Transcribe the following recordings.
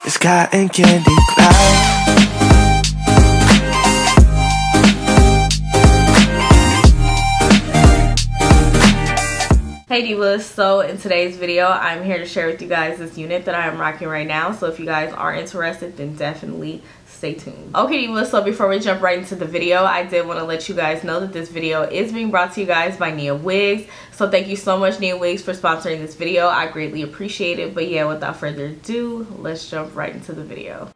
Sky and candy clouds. Hey divas, so in today's video I'm here to share with you guys this unit that I am rocking right now. So if you guys are interested, then definitely stay tuned. Okay divas, so before we jump right into the video, I did want to let you guys know that this video is being brought to you guys by NIAWIGS. So thank you so much NIAWIGS for sponsoring this video. I greatly appreciate it. But yeah, without further ado, let's jump right into the video.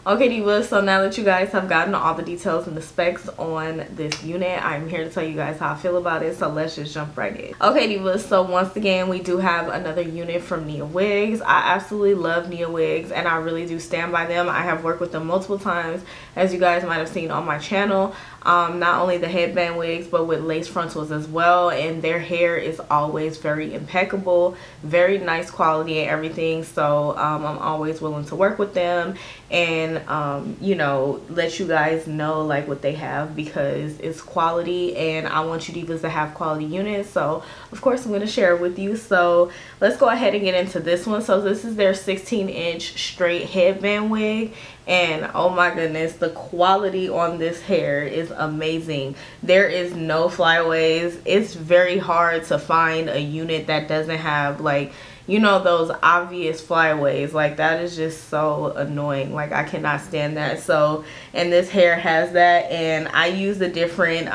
Okay divas, so now that you guys have gotten all the details and the specs on this unit, I'm here to tell you guys how I feel about it. So let's just jump right in. Okay divas, so once again we do have another unit from NIAWIGS. I absolutely love NIAWIGS and I really do stand by them. I have worked with them multiple times, as you guys might have seen on my channel. Not only the headband wigs but with lace frontals as well, and their hair is always very impeccable, very nice quality and everything. So I'm always willing to work with them and you know, let you guys know like what they have, because it's quality and I want you divas to have quality units. So of course I'm going to share it with you. So let's go ahead and get into this one. So this is their 16-inch straight headband wig, and oh my goodness, the quality on this hair is amazing. There is no flyaways. It's very hard to find a unit that doesn't have, like, you know, those obvious flyaways. Like, that is just so annoying. Like, I cannot stand that. So, and this hair has that, and I use a different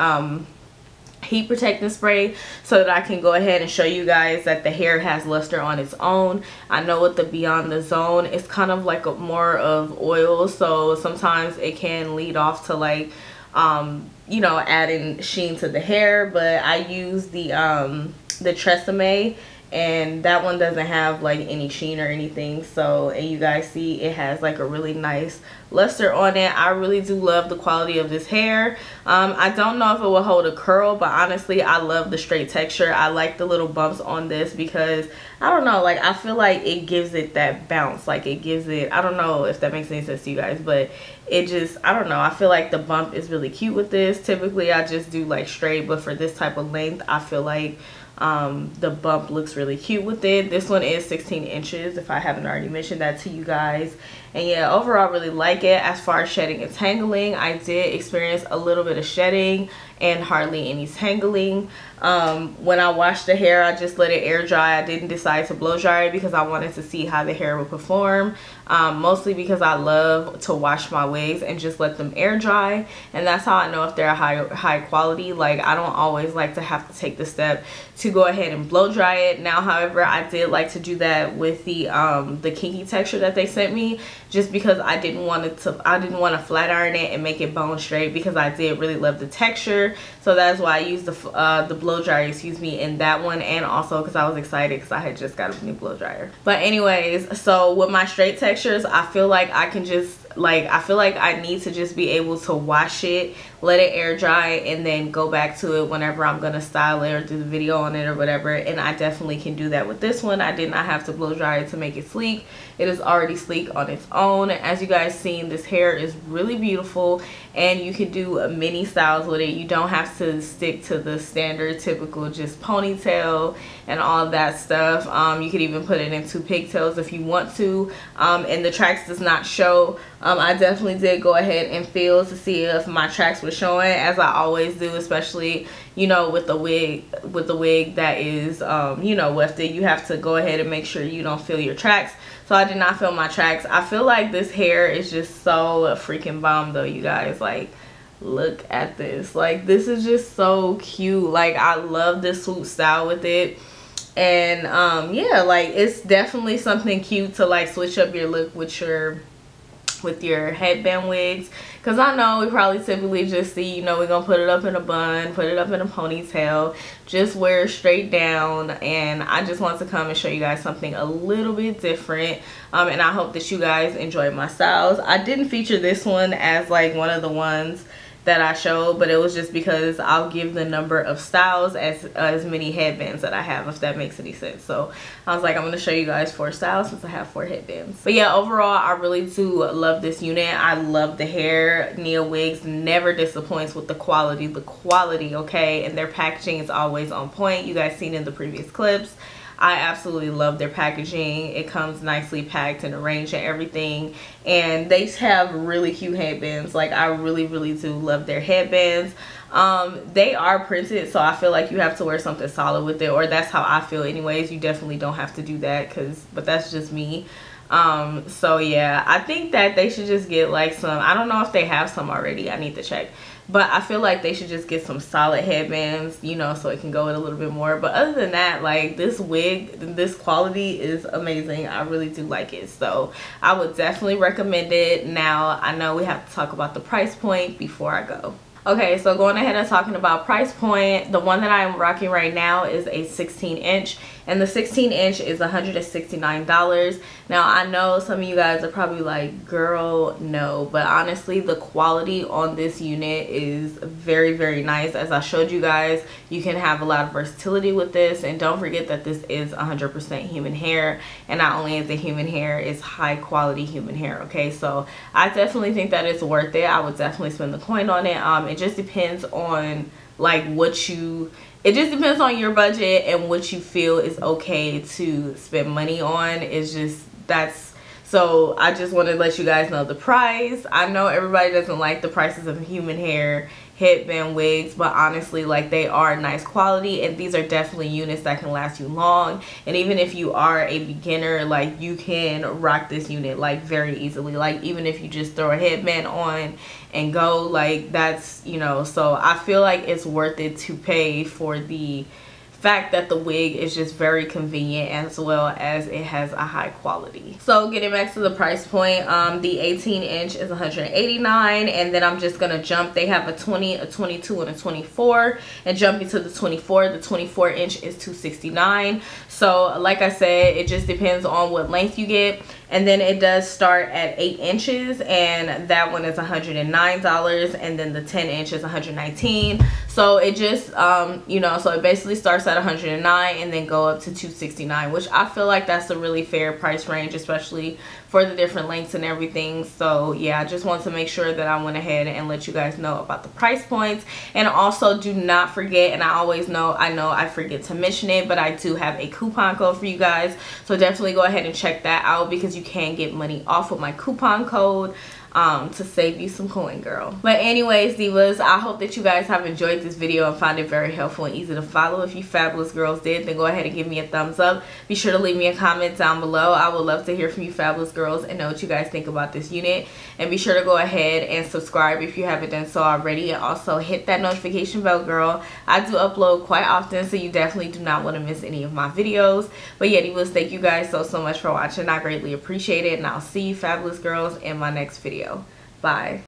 heat protectant spray so that I can go ahead and show you guys that the hair has luster on its own. I know with the Beyond the Zone, it's kind of like a more of oil, so sometimes it can lead off to like you know, adding sheen to the hair. But I use the Tresemme, and that one doesn't have like any sheen or anything. So, and you guys see it has like a really nice luster on it. I really do love the quality of this hair. I don't know if it will hold a curl, but honestly I love the straight texture. I like the little bumps on this because I don't know, like I feel like it gives it that bounce. Like it gives it, I don't know if that makes any sense to you guys, but it just, I don't know, I feel like the bump is really cute with this. Typically I just do like straight, but for this type of length I feel like the bump looks really cute with it. This one is 16 inches if I haven't already mentioned that to you guys. And yeah, overall really like it. As far as shedding and tangling, I did experience a little bit of shedding and hardly any tangling. When I washed the hair, I just let it air dry. I didn't decide to blow dry it because I wanted to see how the hair would perform. Mostly because I love to wash my wigs and just let them air dry, and that's how I know if they're high quality. Like, I don't always like to have to take the step to go ahead and blow dry it. Now, however, I did like to do that with the kinky texture that they sent me, just because I didn't want to flat iron it and make it bone straight, because I did really love the texture. So that's why I used the blow dryer, excuse me, in that one, and also because I was excited because I had just got a new blow dryer. But anyways, so with my straight textures, I feel like I can just like, I feel like I need to just be able to wash it, let it air dry, and then go back to it whenever I'm gonna style it or do the video on it or whatever. And I definitely can do that with this one. I did not have to blow dry it to make it sleek. It is already sleek on its own. As you guys seen, this hair is really beautiful, and you can do mini styles with it. You don't have to stick to the standard typical just ponytail and all that stuff. You could even put it into pigtails if you want to, and the tracks does not show. I definitely did go ahead and feel to see if my tracks were showing, as I always do, especially, you know, with the wig that is you know, wefted. You have to go ahead and make sure you don't feel your tracks. So I did not feel my tracks. I feel like this hair is just so freaking bomb though, you guys. Like, look at this. Like, this is just so cute. Like, I love this swoop style with it. And yeah, like, it's definitely something cute to like switch up your look with your headband wigs, because I know we probably typically just see, you know, we're gonna put it up in a bun, put it up in a ponytail, just wear it straight down. And I just want to come and show you guys something a little bit different, and I hope that you guys enjoy my styles. I didn't feature this one as like one of the ones that I showed, but it was just because I'll give the number of styles as many headbands that I have, if that makes any sense. So I was like, I'm going to show you guys 4 styles since I have 4 headbands. But yeah, overall, I really do love this unit. I love the hair. NIAWIGS never disappoints with the quality, okay? And their packaging is always on point. You guys seen in the previous clips. I absolutely love their packaging. It comes nicely packed and arranged and everything. And they have really cute headbands. Like, I really do love their headbands. They are printed, so I feel like you have to wear something solid with it, or that's how I feel anyways. You definitely don't have to do that, but that's just me. So yeah, I think that they should just get like some, I don't know if they have some already, I need to check, but I feel like they should just get some solid headbands, you know, so it can go in a little bit more. But other than that, like, this wig, this quality is amazing. I really do like it, so I would definitely recommend it. Now, I know we have to talk about the price point before I go. Okay, so going ahead and talking about price point, the one that I'm rocking right now is a 16-inch, and the 16-inch is $169. Now, I know some of you guys are probably like, girl, no, but honestly, the quality on this unit is very nice. As I showed you guys, you can have a lot of versatility with this, and don't forget that this is 100% human hair, and not only is it human hair, it's high quality human hair, okay? So I definitely think that it's worth it. I would definitely spend the coin on it. It just depends on like it just depends on your budget and what you feel is okay to spend money on. It's just, so I just want to let you guys know the price. I know everybody doesn't like the prices of human hair headband wigs, but honestly, like, they are nice quality, and these are definitely units that can last you long. And even if you are a beginner, like, you can rock this unit like very easily. Like, even if you just throw a headband on and go, like, that's, you know, so I feel like it's worth it to pay for the fact that the wig is just very convenient, as well as it has a high quality. So getting back to the price point, the 18-inch is $189, and then I'm just gonna jump. They have a 20, a 22, and a 24, and jumping to the 24, the 24-inch is $269. So like I said, it just depends on what length you get. And then it does start at 8 inches, and that one is $109, and then the 10-inch is $119. So it just you know, so it basically starts at $109 and then go up to $269, which I feel like that's a really fair price range, especially for the different lengths and everything. So yeah, I just want to make sure that I went ahead and let you guys know about the price points. And also, do not forget, and I know I forget to mention it, but I do have a coupon code for you guys, so definitely go ahead and check that out, because you can get money off with my coupon code to save you some coin, girl. But anyways, divas, I hope that you guys have enjoyed this video and found it very helpful and easy to follow. If you fabulous girls did, then go ahead and give me a thumbs up. Be sure to leave me a comment down below. I would love to hear from you fabulous girls and know what you guys think about this unit. And be sure to go ahead and subscribe if you haven't done so already, and also hit that notification bell, girl. I do upload quite often, so you definitely do not want to miss any of my videos. But yeah, divas, thank you guys so much for watching. I greatly appreciate it, and I'll see you fabulous girls in my next video. Bye.